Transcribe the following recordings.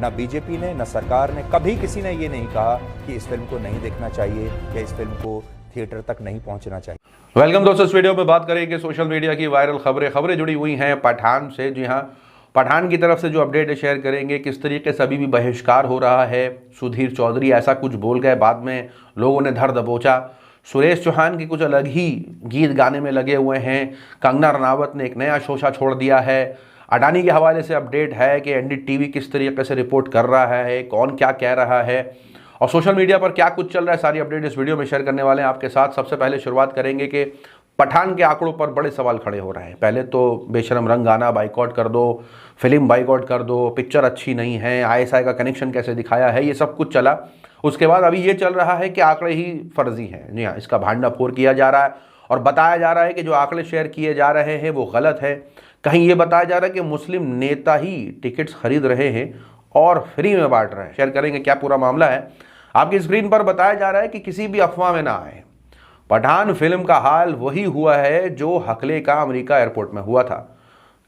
ना बीजेपी ने, ना सरकार ने, कभी किसी ने ये नहीं कहा कि इस फिल्म को नहीं देखना चाहिए या इस फिल्म को थिएटर तक नहीं पहुंचना चाहिए। वेलकम दोस्तों, इस वीडियो में बात करेंगे सोशल मीडिया की वायरल खबरें जुड़ी हुई हैं पठान से। जी हाँ, पठान की तरफ से जो अपडेट है शेयर करेंगे, किस तरीके से अभी भी बहिष्कार हो रहा है। सुधीर चौधरी ऐसा कुछ बोल गए, बाद में लोगों ने धर दबोचा। सुरेश चौहान की कुछ अलग ही गीत गाने में लगे हुए हैं। कंगना रनावत ने एक नया शोशा छोड़ दिया है। अडानी के हवाले से अपडेट है कि एनडीटीवी किस तरीके से रिपोर्ट कर रहा है, कौन क्या कह रहा है और सोशल मीडिया पर क्या कुछ चल रहा है, सारी अपडेट इस वीडियो में शेयर करने वाले हैं आपके साथ। सबसे पहले शुरुआत करेंगे कि पठान के आंकड़ों पर बड़े सवाल खड़े हो रहे हैं। पहले तो बेशरम रंग गाना बाइकआउट कर दो, फिल्म बाइकआउट कर दो, पिक्चर अच्छी नहीं है, आईएसआई का कनेक्शन कैसे दिखाया है, ये सब कुछ चला। उसके बाद अभी ये चल रहा है कि आंकड़े ही फर्जी हैं। जी हाँ, इसका भांडाफोड़ किया जा रहा है और बताया जा रहा है कि जो आंकड़े शेयर किए जा रहे हैं वो गलत है। कहीं ये बताया जा रहा है कि मुस्लिम नेता ही टिकट्स खरीद रहे हैं और फ्री में बांट रहे हैं। शेयर करेंगे क्या पूरा मामला है। आपकी स्क्रीन पर बताया जा रहा है कि किसी भी अफवाह में ना आए। पठान फिल्म का हाल वही हुआ है जो हकले का अमेरिका एयरपोर्ट में हुआ था।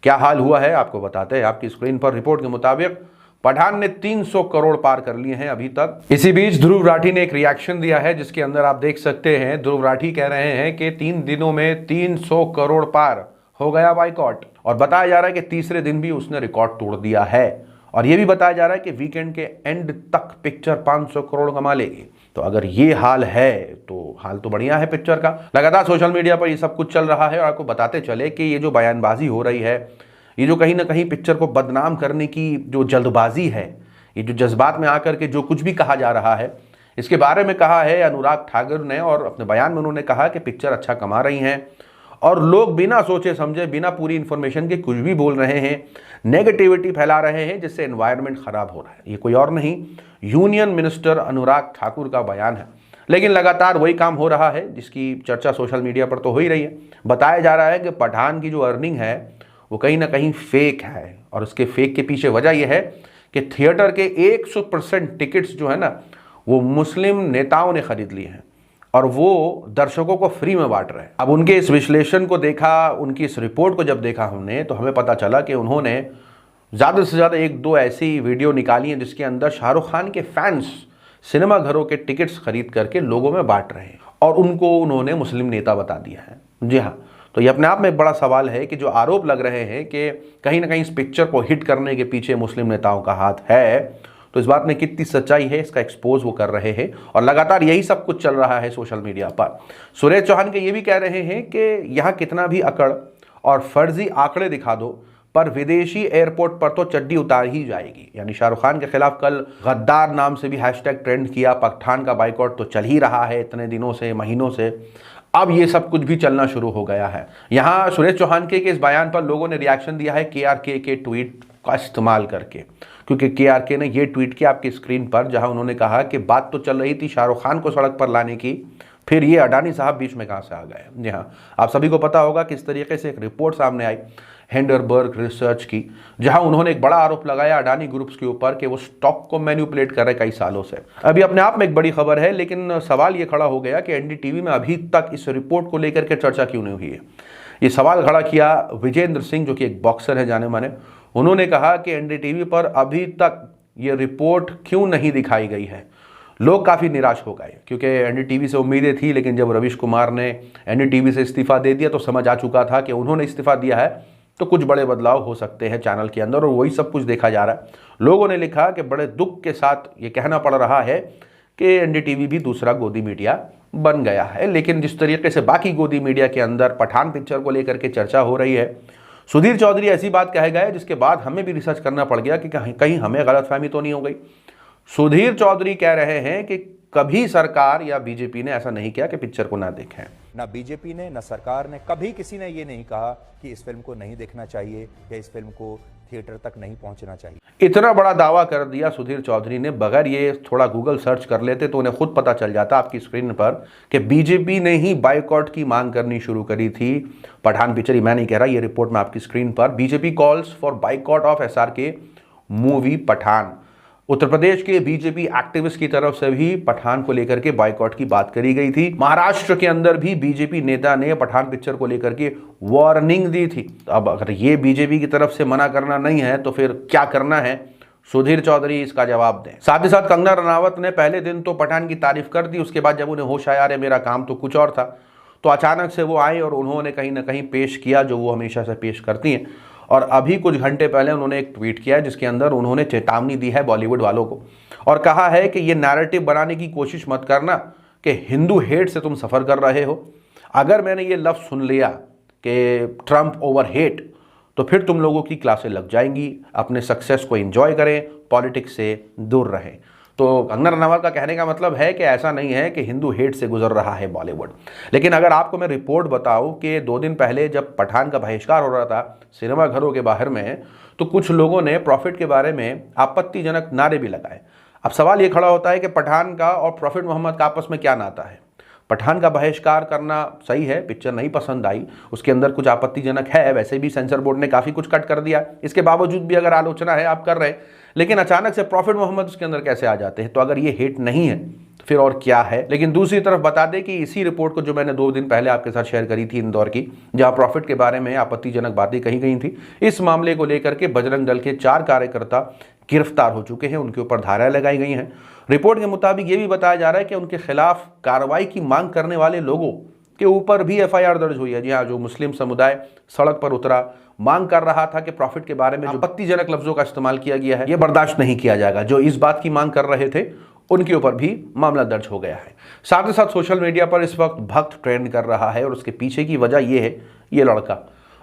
क्या हाल हुआ है आपको बताते हैं। आपकी स्क्रीन पर रिपोर्ट के मुताबिक पठान ने 300 करोड़ पार कर लिए हैं अभी तक। इसी बीच ध्रुव राठी ने एक रिएक्शन दिया है जिसके अंदर आप देख सकते हैं ध्रुव राठी कह रहे हैं कि 3 दिनों में 300 करोड़ पार हो गया बाइकआउट। और बताया जा रहा है कि तीसरे दिन भी उसने रिकॉर्ड तोड़ दिया है। और यह भी बताया जा रहा है कि वीकेंड के एंड तक पिक्चर 500 करोड़ कमा लेगी। तो अगर ये हाल है तो हाल तो बढ़िया है पिक्चर का। लगातार सोशल मीडिया पर ये सब कुछ चल रहा है और आपको बताते चले कि ये जो बयानबाजी हो रही है, ये जो कहीं ना कहीं पिक्चर को बदनाम करने की जो जल्दबाजी है, ये जो जज्बात में आकर के जो कुछ भी कहा जा रहा है, इसके बारे में कहा है अनुराग ठाकुर ने और अपने बयान में उन्होंने कहा कि पिक्चर अच्छा कमा रही हैं और लोग बिना सोचे समझे, बिना पूरी इंफॉर्मेशन के कुछ भी बोल रहे हैं, नेगेटिविटी फैला रहे हैं जिससे एनवायरनमेंट खराब हो रहा है। ये कोई और नहीं, यूनियन मिनिस्टर अनुराग ठाकुर का बयान है। लेकिन लगातार वही काम हो रहा है जिसकी चर्चा सोशल मीडिया पर तो हो ही रही है। बताया जा रहा है कि पठान की जो अर्निंग है वो कहीं ना कहीं फेक है और उसके फेक के पीछे वजह यह है कि थिएटर के 100% टिकट्स जो है ना वो मुस्लिम नेताओं ने खरीद लिए हैं और वो दर्शकों को फ्री में बांट रहे हैं। अब उनके इस विश्लेषण को देखा, उनकी इस रिपोर्ट को जब देखा हमने, तो हमें पता चला कि उन्होंने ज़्यादा से ज़्यादा 1-2 ऐसी वीडियो निकाली हैं जिसके अंदर शाहरुख खान के फैंस सिनेमा घरों के टिकट्स खरीद करके लोगों में बांट रहे हैं और उनको उन्होंने मुस्लिम नेता बता दिया है। जी हाँ, तो ये अपने आप में एक बड़ा सवाल है कि जो आरोप लग रहे हैं कि कहीं ना कहीं इस पिक्चर को हिट करने के पीछे मुस्लिम नेताओं का हाथ है, तो इस बात में कितनी सच्चाई है इसका एक्सपोज वो कर रहे हैं और लगातार यही सब कुछ चल रहा है सोशल मीडिया पर। सुरेश चौहान के ये भी कह रहे हैं कि यहाँ कितना भी अकड़ और फर्जी आंकड़े दिखा दो पर विदेशी एयरपोर्ट पर तो चड्डी उतार ही जाएगी। यानी शाहरुख खान के खिलाफ कल गद्दार नाम से भी हैशटैग ट्रेंड किया। पठान का बाइकआउट तो चल ही रहा है इतने दिनों से, महीनों से, अब ये सब कुछ भी चलना शुरू हो गया है। यहाँ सुरेश चौहान के इस बयान पर लोगों ने रिएक्शन दिया है केआरके के ट्वीट का इस्तेमाल करके, क्योंकि केआरके ने ये ट्वीट किया आपकी स्क्रीन पर, जहां उन्होंने कहा कि बात तो चल रही थी शाहरुख खान को सड़क पर लाने की, फिर ये अडानी साहब बीच में कहां से आ गए। जी हाँ, आप सभी को पता होगा किस तरीके से एक रिपोर्ट सामने आई हिंडरबर्ग रिसर्च की, जहां उन्होंने एक बड़ा आरोप लगाया अडानी ग्रुप्स के ऊपर कि वो स्टॉक को मैनिपुलेट कर रहे कई सालों से। अभी अपने आप में एक बड़ी खबर है, लेकिन सवाल ये खड़ा हो गया कि एनडीटीवी में अभी तक इस रिपोर्ट को लेकर के चर्चा क्यों नहीं हुई है। ये सवाल खड़ा किया विजेंद्र सिंह, जो कि एक बॉक्सर है जाने माने। उन्होंने कहा कि एनडीटीवी पर अभी तक ये रिपोर्ट क्यों नहीं दिखाई गई है। लोग काफ़ी निराश हो गए क्योंकि एनडीटीवी से उम्मीदें थी, लेकिन जब रवीश कुमार ने एनडीटीवी से इस्तीफा दे दिया तो समझ आ चुका था कि उन्होंने इस्तीफा दिया है तो कुछ बड़े बदलाव हो सकते हैं चैनल के अंदर, और वही सब कुछ देखा जा रहा है। लोगों ने लिखा कि बड़े दुख के साथ ये कहना पड़ रहा है कि एनडीटीवी भी दूसरा गोदी मीडिया बन गया है। लेकिन जिस तरीके से बाकी गोदी मीडिया के अंदर पठान पिक्चर को लेकर के चर्चा हो रही है, सुधीर चौधरी ऐसी बात कह गए जिसके बाद हमें भी रिसर्च करना पड़ गया कि कहीं हमें गलतफहमी तो नहीं हो गई। सुधीर चौधरी कह रहे हैं कि कभी सरकार या बीजेपी ने ऐसा नहीं किया कि पिक्चर को ना देखें। ना बीजेपी ने, ना सरकार ने, कभी किसी ने ये नहीं कहा कि इस फिल्म को नहीं देखना चाहिए या इस फिल्म को थिएटर तक नहीं पहुंचना चाहिए। इतना बड़ा दावा कर दिया सुधीर चौधरी ने, बगैर ये थोड़ा गूगल सर्च कर लेते तो उन्हें खुद पता चल जाता आपकी स्क्रीन पर कि बीजेपी ने ही बाइकआउट की मांग करनी शुरू करी थी पठान पिक्चर। मैं नहीं कह रहा, ये रिपोर्ट में आपकी स्क्रीन पर, BJP calls for boycott of SRK movie Pathaan. Uttar Pradesh के बीजेपी एक्टिविस्ट की तरफ से भी पठान को लेकर के बाइकआउट की बात करी गई थी। महाराष्ट्र के अंदर भी बीजेपी नेता ने पठान पिक्चर को लेकर के वार्निंग दी थी। अब अगर ये बीजेपी की तरफ से मना करना नहीं है तो फिर क्या करना है, सुधीर चौधरी इसका जवाब दें। साथ ही साथ कंगना रनावत ने पहले दिन तो पठान की तारीफ कर दी, उसके बाद जब उन्हें होश आया अरे मेरा काम तो कुछ और था, तो अचानक से वो आए और उन्होंने कहीं ना कहीं पेश किया जो वो हमेशा से पेश करती हैं। और अभी कुछ घंटे पहले उन्होंने एक ट्वीट किया जिसके अंदर उन्होंने चेतावनी दी है बॉलीवुड वालों को और कहा है कि ये नैरेटिव बनाने की कोशिश मत करना कि हिंदू हेट से तुम सफ़र कर रहे हो। अगर मैंने ये लफ्ज़ सुन लिया कि ट्रंप ओवर हेट, तो फिर तुम लोगों की क्लासें लग जाएंगी। अपने सक्सेस को एंजॉय करें, पॉलिटिक्स से दूर रहें। तो कंगना रनावत का कहने का मतलब है कि ऐसा नहीं है कि हिंदू हेट से गुजर रहा है बॉलीवुड। लेकिन अगर आपको मैं रिपोर्ट बताऊं कि 2 दिन पहले जब पठान का बहिष्कार हो रहा था सिनेमाघरों के बाहर में, तो कुछ लोगों ने प्रॉफिट के बारे में आपत्तिजनक नारे भी लगाए। अब सवाल ये खड़ा होता है कि पठान का और प्रॉफिट मोहम्मद का आपस में क्या नाता है। पठान का बहिष्कार करना सही है, पिक्चर नहीं पसंद आई, उसके अंदर कुछ आपत्तिजनक है, वैसे भी सेंसर बोर्ड ने काफ़ी कुछ कट कर दिया, इसके बावजूद भी अगर आलोचना है आप कर रहे हैं, लेकिन अचानक से प्रॉफिट मोहम्मद उसके अंदर कैसे आ जाते हैं। तो अगर ये हेट नहीं है तो फिर और क्या है। लेकिन दूसरी तरफ बता दें कि इसी रिपोर्ट को जो मैंने 2 दिन पहले आपके साथ शेयर करी थी इंदौर की, जहां प्रॉफिट के बारे में आपत्तिजनक बातें कही गई थी, इस मामले को लेकर के बजरंग दल के 4 कार्यकर्ता गिरफ्तार हो चुके हैं, उनके ऊपर धाराएं लगाई गई हैं। रिपोर्ट के मुताबिक ये भी बताया जा रहा है कि उनके खिलाफ कार्रवाई की मांग करने वाले लोगों के ऊपर भी एफआईआर दर्ज हुई है। जी हाँ, जो मुस्लिम समुदाय सड़क पर उतरा, मांग कर रहा था कि प्रॉफिट के बारे में जो आपत्तिजनक लफ्जों का इस्तेमाल किया गया है ये बर्दाश्त नहीं किया जाएगा। जो इस बात की मांग कर रहे थे उनके ऊपर भी मामला दर्ज हो गया है। साथ ही साथ सोशल मीडिया पर इस वक्त भक्त ट्रेंड कर रहा है और उसके पीछे की वजह यह है, ये लड़का,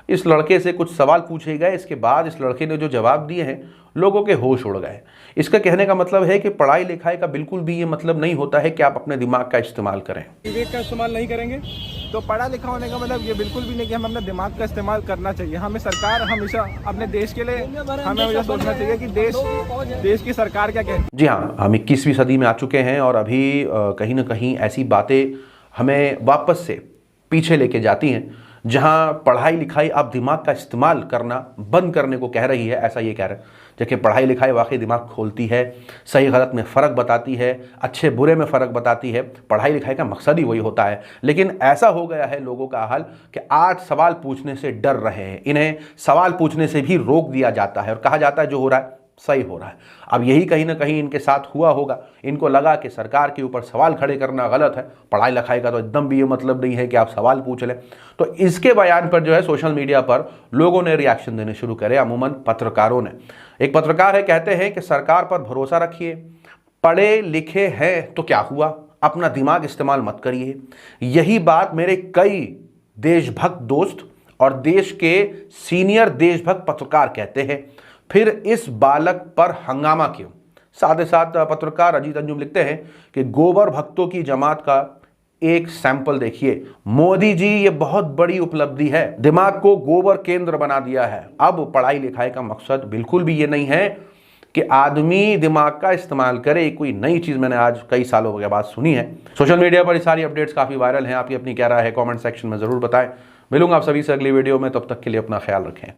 इस लड़के से कुछ सवाल पूछे गए, इसके बाद इस लड़के ने जो जवाब दिए हैं लोगों के होश उड़ गए। इसका कहने का मतलब है कि पढ़ाई लिखाई का बिल्कुल भी ये मतलब नहीं होता है कि आप अपने दिमाग का इस्तेमाल करें। विवेक का इस्तेमाल नहीं करेंगे तो पढ़ा लिखा होने का मतलब ये बिल्कुल भी नहीं कि हम अपने दिमाग का इस्तेमाल करना चाहिए। हमें सरकार हमेशा अपने देश के लिए हमें हमेशा सोचना चाहिए कि देश की सरकार क्या कहती है। जी हाँ, हम 21वीं सदी में आ चुके हैं और अभी कहीं ना कहीं ऐसी बातें हमें वापस से पीछे लेके जाती हैं जहां पढ़ाई लिखाई आप दिमाग का इस्तेमाल करना बंद करने को कह रही है, ऐसा ये कह रहे हैं। जबकि पढ़ाई लिखाई वाकई दिमाग खोलती है, सही गलत में फ़र्क बताती है, अच्छे बुरे में फ़र्क बताती है। पढ़ाई लिखाई का मकसद ही वही होता है। लेकिन ऐसा हो गया है लोगों का हाल कि आज सवाल पूछने से डर रहे हैं, इन्हें सवाल पूछने से भी रोक दिया जाता है और कहा जाता है जो हो रहा है सही हो रहा है। अब यही कहीं ना कहीं इनके साथ हुआ होगा। इनको लगा कि सरकार के ऊपर सवाल खड़े करना गलत है, पढ़ाई लिखाई का तो एकदम भी ये मतलब नहीं है कि आप सवाल पूछ लें। तो इसके बयान पर जो है सोशल मीडिया पर लोगों ने रिएक्शन देने शुरू करे, अमूमन पत्रकारों ने। एक पत्रकार है, कहते हैं कि सरकार पर भरोसा रखिए, पढ़े लिखे हैं तो क्या हुआ, अपना दिमाग इस्तेमाल मत करिए। यही बात मेरे कई देशभक्त दोस्त और देश के सीनियर देशभक्त पत्रकार कहते हैं। फिर इस बालक पर हंगामा क्यों। साथ ही साथ पत्रकार अजीत अंजुम लिखते हैं कि गोबर भक्तों की जमात का एक सैंपल देखिए। मोदी जी, ये बहुत बड़ी उपलब्धि है, दिमाग को गोबर केंद्र बना दिया है। अब पढ़ाई लिखाई का मकसद बिल्कुल भी ये नहीं है कि आदमी दिमाग का इस्तेमाल करे। कोई नई चीज मैंने आज कई सालों के बाद सुनी है। सोशल मीडिया पर ये सारी अपडेट्स काफी वायरल हैं। आपकी अपनी क्या राय है कमेंट सेक्शन में जरूर बताएं। मिलूंगा आप सभी से अगली वीडियो में, तब तक के लिए अपना ख्याल रखें।